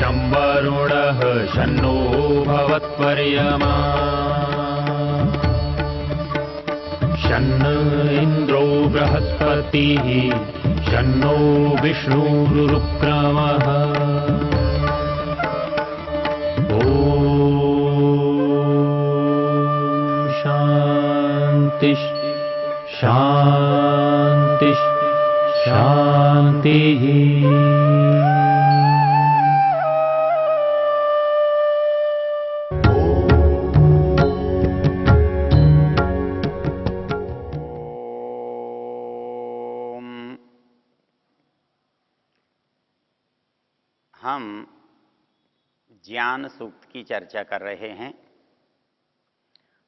शं वरुणः शन्नो भवत्वर्यमा शन्न इन्द्रो बृहस्पतिः शन्नो विष्णुरुक्रमः ॐ शान्ति शान्ति शान्तिः। हम ज्ञान सूक्त की चर्चा कर रहे हैं।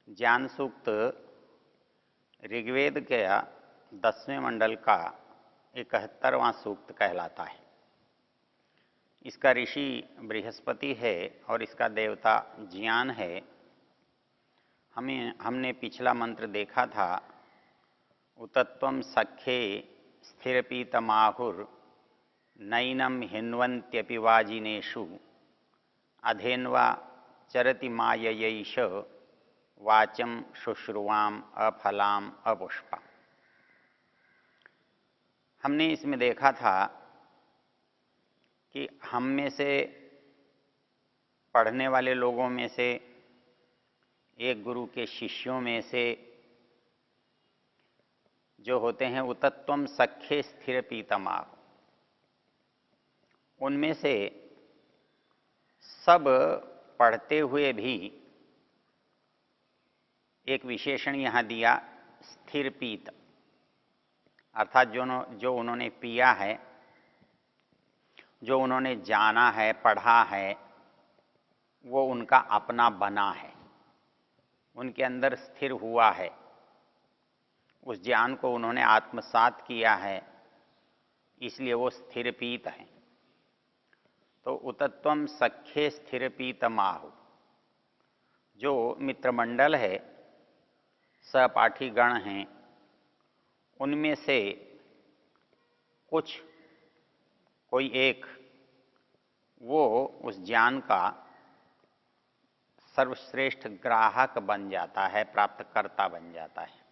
ज्ञान सूक्त ऋग्वेद के 10वें मंडल का 71वां सूक्त कहलाता है। इसका ऋषि बृहस्पति है और इसका देवता ज्ञान है। हमने पिछला मंत्र देखा था, उतत्वं सख्ये स्थिरपीतमाहुर नैनम हिन्वन्त्यपि वाजिनेषु अधेन्वा चरति माययैष वाचं शुश्रुवाम अफलाम अपुष्पा। हमने इसमें देखा था कि हम में से पढ़ने वाले लोगों में से एक गुरु के शिष्यों में से जो होते हैं उतत्वम सख्ये स्थिर पीतमा, उनमें से सब पढ़ते हुए भी एक विशेषण यहाँ दिया, स्थिर पीत, अर्थात जो उन्होंने पिया है, जो उन्होंने जाना है, पढ़ा है, वो उनका अपना बना है, उनके अंदर स्थिर हुआ है, उस ज्ञान को उन्होंने आत्मसात किया है, इसलिए वो स्थिर पीत हैं। तो उतत्वम सख्ये स्थिर पीतमाहु, जो मित्रमंडल है, सहपाठी गण हैं, उनमें से कोई एक वो उस ज्ञान का सर्वश्रेष्ठ ग्राहक बन जाता है, प्राप्तकर्ता बन जाता है।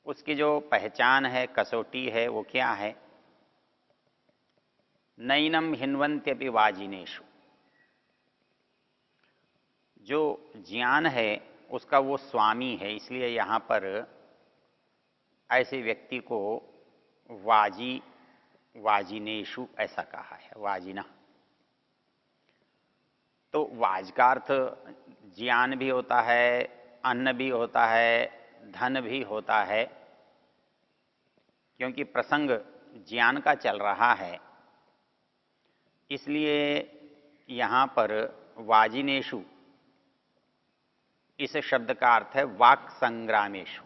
उसकी जो पहचान है, कसौटी है, वो क्या है? नैनम हिन्वन्त्यपि वाजिनेषु, जो ज्ञान है उसका वो स्वामी है, इसलिए यहाँ पर ऐसे व्यक्ति को वाजिनेषु ऐसा कहा है, वाजिना। तो वाज का अर्थ ज्ञान भी होता है, अन्न भी होता है, धन भी होता है। क्योंकि प्रसंग ज्ञान का चल रहा है, इसलिए यहाँ पर वाजिनेषु इस शब्द का अर्थ है वाक् संग्रामेषु।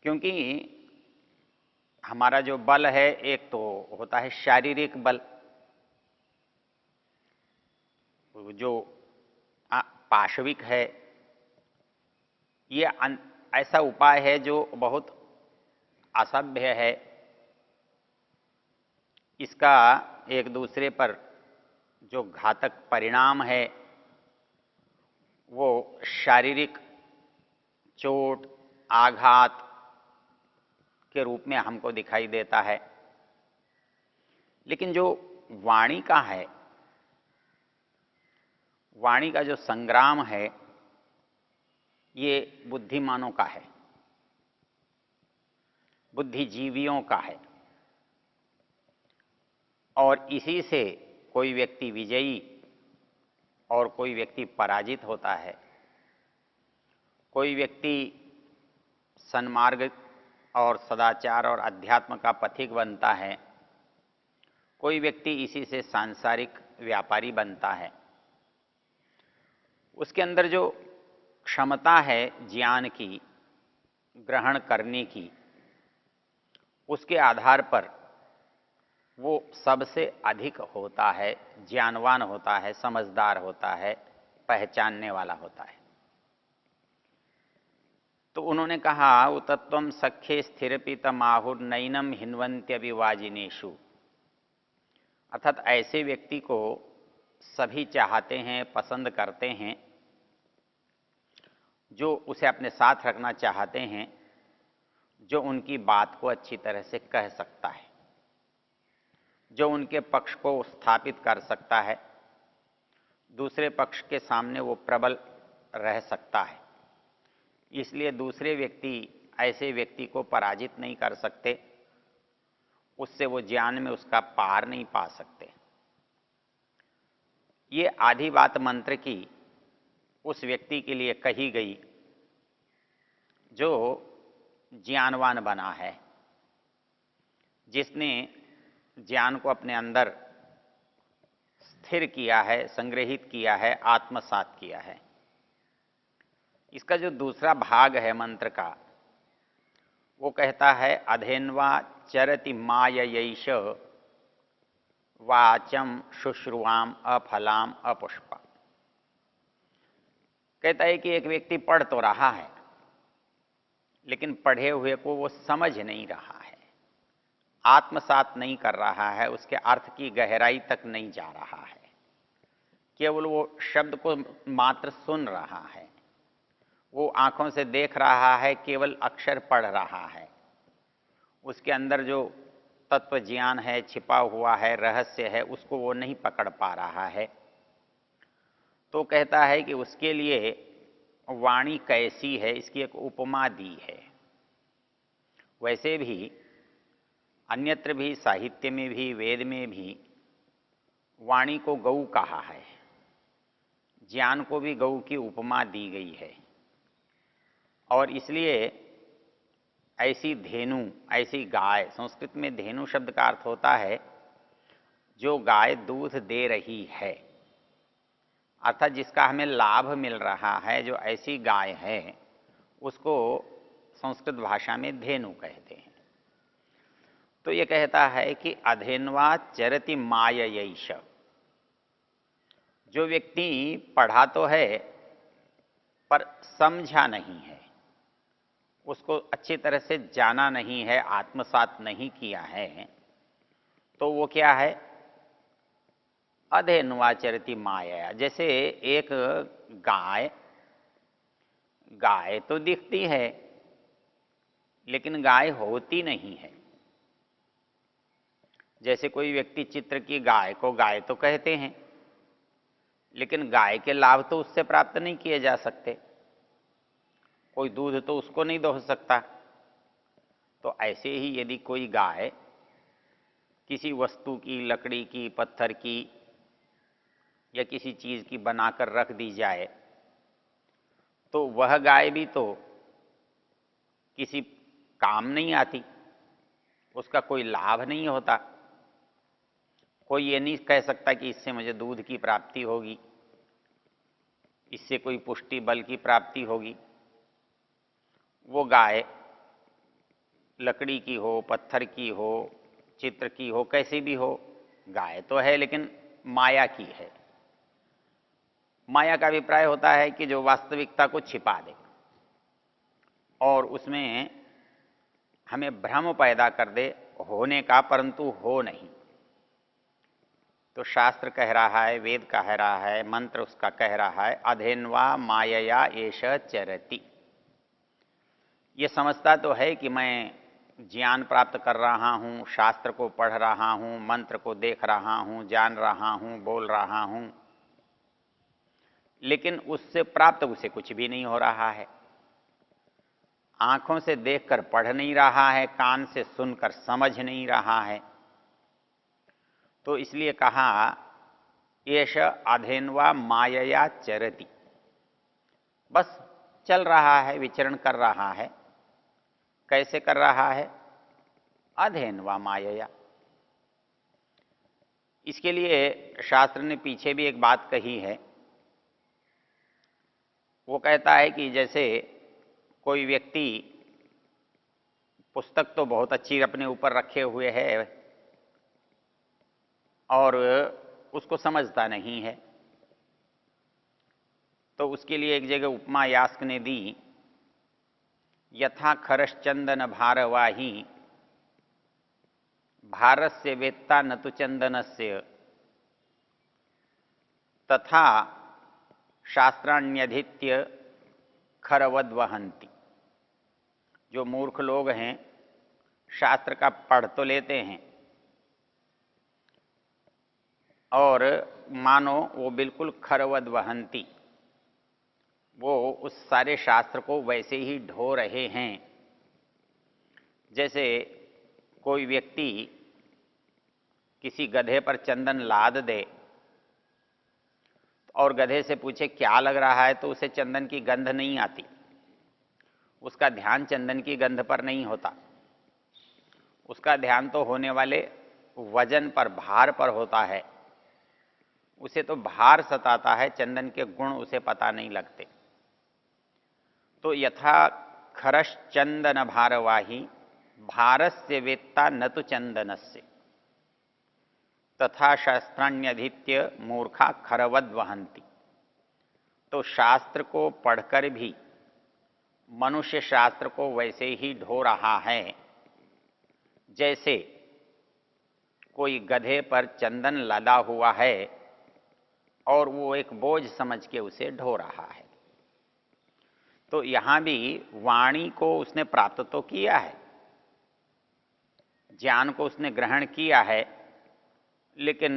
क्योंकि हमारा जो बल है, एक तो होता है शारीरिक बल, जो पाशविक है, ये ऐसा उपाय है जो बहुत असभ्य है। इसका एक दूसरे पर जो घातक परिणाम है वो शारीरिक चोट, आघात के रूप में हमको दिखाई देता है। लेकिन जो वाणी का है, वाणी का जो संग्राम है, ये बुद्धिमानों का है, बुद्धिजीवियों का है। और इसी से कोई व्यक्ति विजयी और कोई व्यक्ति पराजित होता है। कोई व्यक्ति सन्मार्ग और सदाचार और अध्यात्म का पथिक बनता है, कोई व्यक्ति इसी से सांसारिक व्यापारी बनता है। उसके अंदर जो क्षमता है ज्ञान की, ग्रहण करने की, उसके आधार पर वो सबसे अधिक होता है, ज्ञानवान होता है, समझदार होता है, पहचानने वाला होता है। तो उन्होंने कहा उतत्वम सख्ये स्थिरपितमाहुर्नैनम हिन्वन्त्यपि वाजिनेषु अर्थात ऐसे व्यक्ति को सभी चाहते हैं, पसंद करते हैं, जो उसे अपने साथ रखना चाहते हैं, जो उनकी बात को अच्छी तरह से कह सकता है, जो उनके पक्ष को स्थापित कर सकता है, दूसरे पक्ष के सामने वो प्रबल रह सकता है। इसलिए दूसरे व्यक्ति ऐसे व्यक्ति को पराजित नहीं कर सकते, उससे वो ज्ञान में उसका पार नहीं पा सकते। ये आधी बात मंत्र की उस व्यक्ति के लिए कही गई जो ज्ञानवान बना है, जिसने ज्ञान को अपने अंदर स्थिर किया है, संग्रहित किया है, आत्मसात किया है। इसका जो दूसरा भाग है मंत्र का, वो कहता है अधेन्वा चरति माययैष वाचम शुश्रुवाम अफलाम अपुष्पा। कहता है कि एक व्यक्ति पढ़ तो रहा है, लेकिन पढ़े हुए को वो समझ नहीं रहा है, आत्मसात नहीं कर रहा है, उसके अर्थ की गहराई तक नहीं जा रहा है, केवल वो शब्द को मात्र सुन रहा है, वो आंखों से देख रहा है, केवल अक्षर पढ़ रहा है, उसके अंदर जो तत्व ज्ञान है, छिपा हुआ है, रहस्य है, उसको वो नहीं पकड़ पा रहा है। तो कहता है कि उसके लिए वाणी कैसी है, इसकी एक उपमा दी है। वैसे भी अन्यत्र भी, साहित्य में भी, वेद में भी वाणी को गऊ कहा है, ज्ञान को भी गऊ की उपमा दी गई है। और इसलिए ऐसी धेनु, ऐसी गाय, संस्कृत में धेनु शब्द का अर्थ होता है जो गाय दूध दे रही है, अर्थात जिसका हमें लाभ मिल रहा है, जो ऐसी गाय है, उसको संस्कृत भाषा में धेनु कहते हैं। तो ये कहता है कि अधेन्वा चरति माययैष। जो व्यक्ति पढ़ा तो है पर समझा नहीं है, उसको अच्छी तरह से जाना नहीं है, आत्मसात नहीं किया है, तो वो क्या है? अधेन्वा चरति माया। जैसे एक गाय, गाय तो दिखती है लेकिन गाय होती नहीं है। जैसे कोई व्यक्ति चित्र की गाय को गाय तो कहते हैं, लेकिन गाय के लाभ तो उससे प्राप्त नहीं किए जा सकते, कोई दूध तो उसको नहीं दोह सकता। तो ऐसे ही यदि कोई गाय किसी वस्तु की, लकड़ी की, पत्थर की या किसी चीज की बनाकर रख दी जाए, तो वह गाय भी तो किसी काम नहीं आती, उसका कोई लाभ नहीं होता। कोई ये नहीं कह सकता कि इससे मुझे दूध की प्राप्ति होगी, इससे कोई पुष्टि बल की प्राप्ति होगी। वो गाय लकड़ी की हो, पत्थर की हो, चित्र की हो, कैसी भी हो, गाय तो है लेकिन माया की है। माया का अभिप्राय होता है कि जो वास्तविकता को छिपा दे और उसमें हमें भ्रम पैदा कर दे होने का, परंतु हो नहीं। तो शास्त्र कह रहा है, वेद कह रहा है, मंत्र उसका कह रहा है, अधेन्वा मायया एष चरति। ये समझता तो है कि मैं ज्ञान प्राप्त कर रहा हूँ, शास्त्र को पढ़ रहा हूँ, मंत्र को देख रहा हूँ, जान रहा हूँ, बोल रहा हूँ, लेकिन उससे प्राप्त उसे कुछ भी नहीं हो रहा है। आंखों से देखकर पढ़ नहीं रहा है, कान से सुनकर समझ नहीं रहा है। तो इसलिए कहा एष अधेन्वा मायया चरति, बस चल रहा है, विचरण कर रहा है। कैसे कर रहा है? अधेन्वा मायया। इसके लिए शास्त्र ने पीछे भी एक बात कही है। वो कहता है कि जैसे कोई व्यक्ति पुस्तक तो बहुत अच्छी अपने ऊपर रखे हुए है और उसको समझता नहीं है, तो उसके लिए एक जगह उपमा यास्क ने दी, यथा खरश्चंदन भारवाही भारस्य वेत्ता न तु चंदनस्य तथा शास्त्राण्यधीत्य खरवद वहंती। जो मूर्ख लोग हैं शास्त्र का पढ़ तो लेते हैं और मानो वो बिल्कुल खरवद वहंती, वो उस सारे शास्त्र को वैसे ही ढो रहे हैं जैसे कोई व्यक्ति किसी गधे पर चंदन लाद दे और गधे से पूछे क्या लग रहा है तो उसे चंदन की गंध नहीं आती, उसका ध्यान चंदन की गंध पर नहीं होता, उसका ध्यान तो होने वाले वजन पर, भार पर होता है। उसे तो भार सताता है, चंदन के गुण उसे पता नहीं लगते। तो यथा खरश चंदन भारवाही भारस्य वेत्ता न तो चंदनस्य तथा शास्त्राण्यधीत्य मूर्खा खरवद वहंती। तो शास्त्र को पढ़कर भी मनुष्य शास्त्र को वैसे ही ढो रहा है जैसे कोई गधे पर चंदन लदा हुआ है और वो एक बोझ समझ के उसे ढो रहा है। तो यहां भी वाणी को उसने प्राप्त तो किया है, ज्ञान को उसने ग्रहण किया है, लेकिन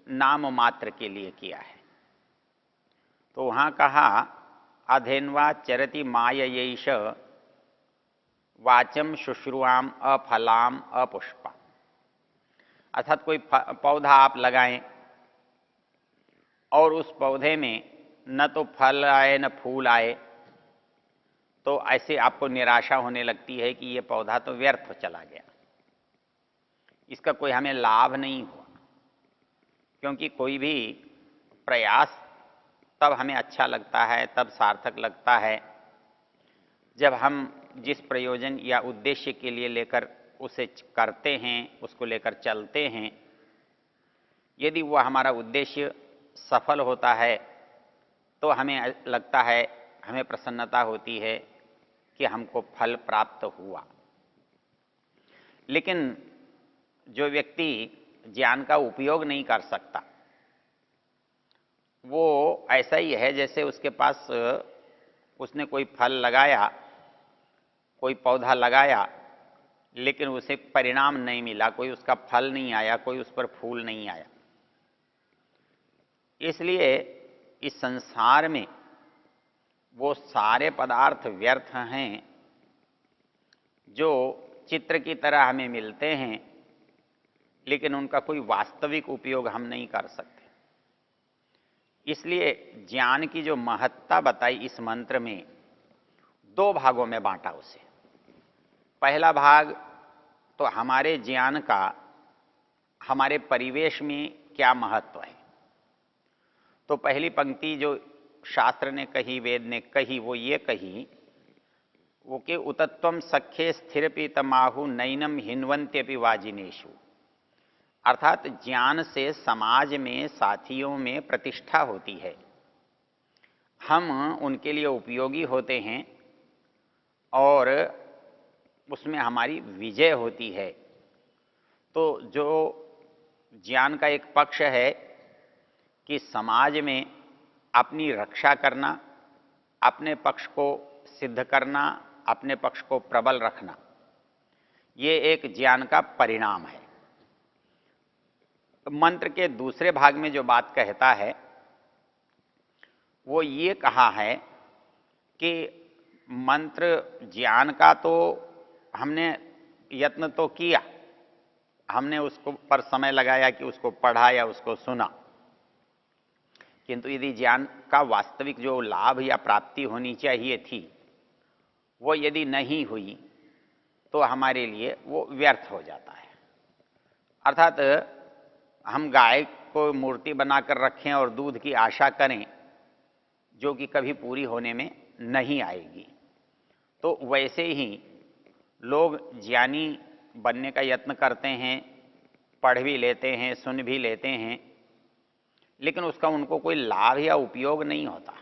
नाम मात्र के लिए किया है। तो वहां कहा अधेन्वा चरति माययैष वाचम शुश्रुआम अफलाम अपुष्पा। अर्थात कोई पौधा आप लगाएं और उस पौधे में न तो फल आए न फूल आए, तो ऐसे आपको निराशा होने लगती है कि ये पौधा तो व्यर्थ चला गया, इसका कोई हमें लाभ नहीं हुआ। क्योंकि कोई भी प्रयास तब हमें अच्छा लगता है, तब सार्थक लगता है जब हम जिस प्रयोजन या उद्देश्य के लिए लेकर उसे करते हैं, उसको लेकर चलते हैं, यदि वह हमारा उद्देश्य सफल होता है तो हमें लगता है, हमें प्रसन्नता होती है कि हमको फल प्राप्त हुआ। लेकिन जो व्यक्ति ज्ञान का उपयोग नहीं कर सकता, वो ऐसा ही है जैसे उसके पास उसने कोई फल लगाया, कोई पौधा लगाया, लेकिन उसे परिणाम नहीं मिला, कोई उसका फल नहीं आया, कोई उस पर फूल नहीं आया। इसलिए इस संसार में वो सारे पदार्थ व्यर्थ हैं जो चित्र की तरह हमें मिलते हैं, लेकिन उनका कोई वास्तविक उपयोग हम नहीं कर सकते। इसलिए ज्ञान की जो महत्ता बताई इस मंत्र में, दो भागों में बांटा उसे। पहला भाग तो हमारे ज्ञान का हमारे परिवेश में क्या महत्व है। तो पहली पंक्ति जो शास्त्र ने कही, वेद ने कही, वो ये कही वो कि उतत्वम सख्ये स्थिर पीतमाहु नैनम हिन्वंत्यपि वाजिनेशु। अर्थात ज्ञान से समाज में, साथियों में प्रतिष्ठा होती है, हम उनके लिए उपयोगी होते हैं और उसमें हमारी विजय होती है। तो जो ज्ञान का एक पक्ष है कि समाज में अपनी रक्षा करना, अपने पक्ष को सिद्ध करना, अपने पक्ष को प्रबल रखना, ये एक ज्ञान का परिणाम है। मंत्र के दूसरे भाग में जो बात कहता है वो ये कहा है कि मंत्र ज्ञान का तो हमने यत्न तो किया, हमने उसको पर समय लगाया कि उसको पढ़ा या उसको सुना, किंतु यदि ज्ञान का वास्तविक जो लाभ या प्राप्ति होनी चाहिए थी वो यदि नहीं हुई तो हमारे लिए वो व्यर्थ हो जाता है। अर्थात हम गाय को मूर्ति बनाकर रखें और दूध की आशा करें जो कि कभी पूरी होने में नहीं आएगी, तो वैसे ही लोग ज्ञानी बनने का यत्न करते हैं, पढ़ भी लेते हैं, सुन भी लेते हैं, लेकिन उसका उनको कोई लाभ या उपयोग नहीं होता।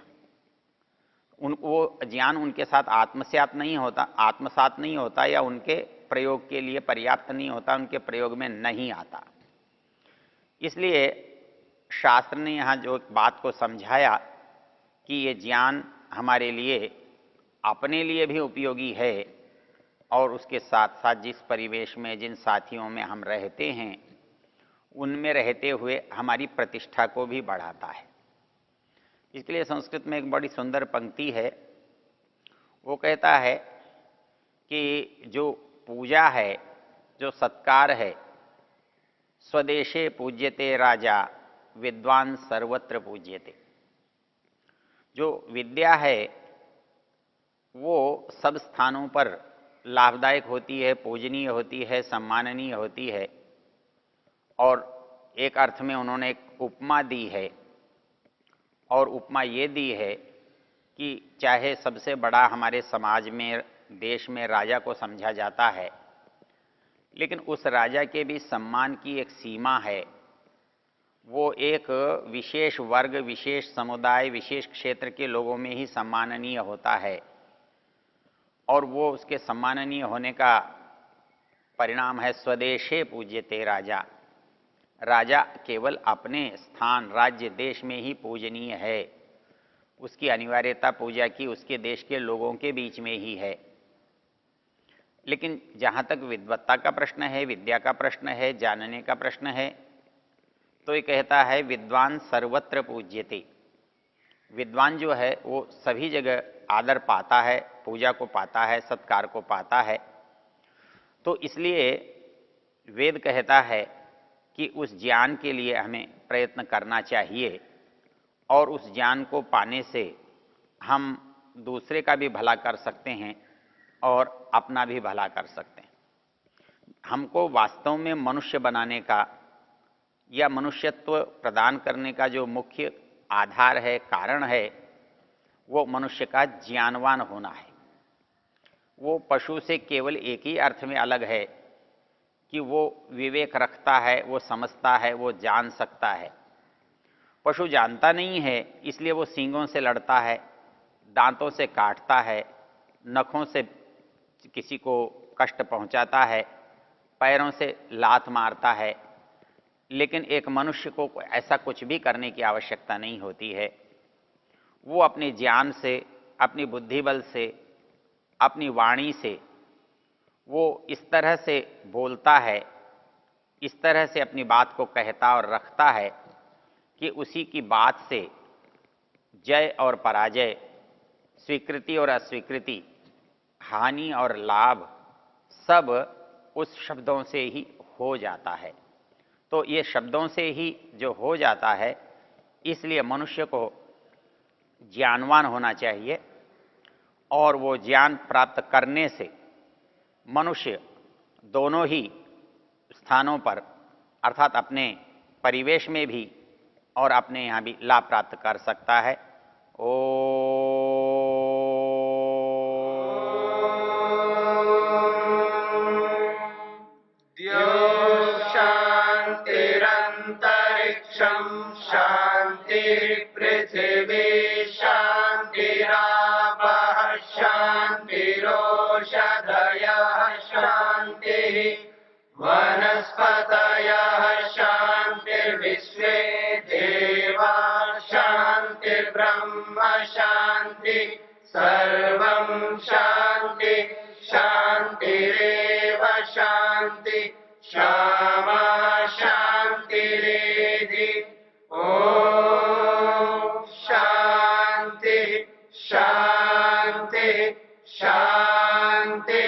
वो ज्ञान उनके साथ आत्मसात नहीं होता या उनके प्रयोग के लिए पर्याप्त नहीं होता, उनके प्रयोग में नहीं आता। इसलिए शास्त्र ने यहाँ जो बात को समझाया कि ये ज्ञान हमारे लिए अपने लिए भी उपयोगी है और उसके साथ साथ जिस परिवेश में, जिन साथियों में हम रहते हैं, उनमें रहते हुए हमारी प्रतिष्ठा को भी बढ़ाता है। इसके लिए संस्कृत में एक बड़ी सुंदर पंक्ति है। वो कहता है कि जो पूजा है, जो सत्कार है, स्वदेशे पूज्यते राजा विद्वान सर्वत्र पूज्यते। जो विद्या है वो सब स्थानों पर लाभदायक होती है, पूजनीय होती है, सम्माननीय होती है। और एक अर्थ में उन्होंने एक उपमा दी है, और उपमा ये दी है कि चाहे सबसे बड़ा हमारे समाज में, देश में राजा को समझा जाता है, लेकिन उस राजा के भी सम्मान की एक सीमा है। वो एक विशेष वर्ग, विशेष समुदाय, विशेष क्षेत्र के लोगों में ही सम्माननीय होता है, और वो उसके सम्माननीय होने का परिणाम है स्वदेशे पूज्यते राजा। राजा केवल अपने स्थान, राज्य, देश में ही पूजनीय है। उसकी अनिवार्यता पूजा की उसके देश के लोगों के बीच में ही है। लेकिन जहाँ तक विद्वत्ता का प्रश्न है, विद्या का प्रश्न है, जानने का प्रश्न है, तो ये कहता है विद्वान सर्वत्र पूज्यते। विद्वान जो है वो सभी जगह आदर पाता है, पूजा को पाता है, सत्कार को पाता है। तो इसलिए वेद कहता है कि उस ज्ञान के लिए हमें प्रयत्न करना चाहिए, और उस ज्ञान को पाने से हम दूसरे का भी भला कर सकते हैं और अपना भी भला कर सकते हैं। हमको वास्तव में मनुष्य बनाने का या मनुष्यत्व प्रदान करने का जो मुख्य आधार है, कारण है, वो मनुष्य का ज्ञानवान होना है। वो पशु से केवल एक ही अर्थ में अलग है कि वो विवेक रखता है, वो समझता है, वो जान सकता है। पशु जानता नहीं है, इसलिए वो सींगों से लड़ता है, दांतों से काटता है, नखों से किसी को कष्ट पहुंचाता है, पैरों से लात मारता है। लेकिन एक मनुष्य को ऐसा कुछ भी करने की आवश्यकता नहीं होती है। वो अपने ज्ञान से, अपनी बुद्धि बल से, अपनी वाणी से वो इस तरह से बोलता है, इस तरह से अपनी बात को कहता और रखता है कि उसी की बात से जय और पराजय, स्वीकृति और अस्वीकृति, हानि और लाभ सब उस शब्दों से ही हो जाता है। तो ये शब्दों से ही जो हो जाता है, इसलिए मनुष्य को ज्ञानवान होना चाहिए, और वो ज्ञान प्राप्त करने से मनुष्य दोनों ही स्थानों पर, अर्थात अपने परिवेश में भी और अपने यहाँ भी लाभ प्राप्त कर सकता है। शांतिरंतरिक्षं शांतिर्पृथिवी शांतिरापः शांतिरोषधयः शांतिः वनस्पतयः शांतिर्विश्वे देवा शांतिर्ब्रह्म शांति सर्वं शांति शांतिरेव शांति क्षमा शांतिरेधि। ओम शांति शांति शांति।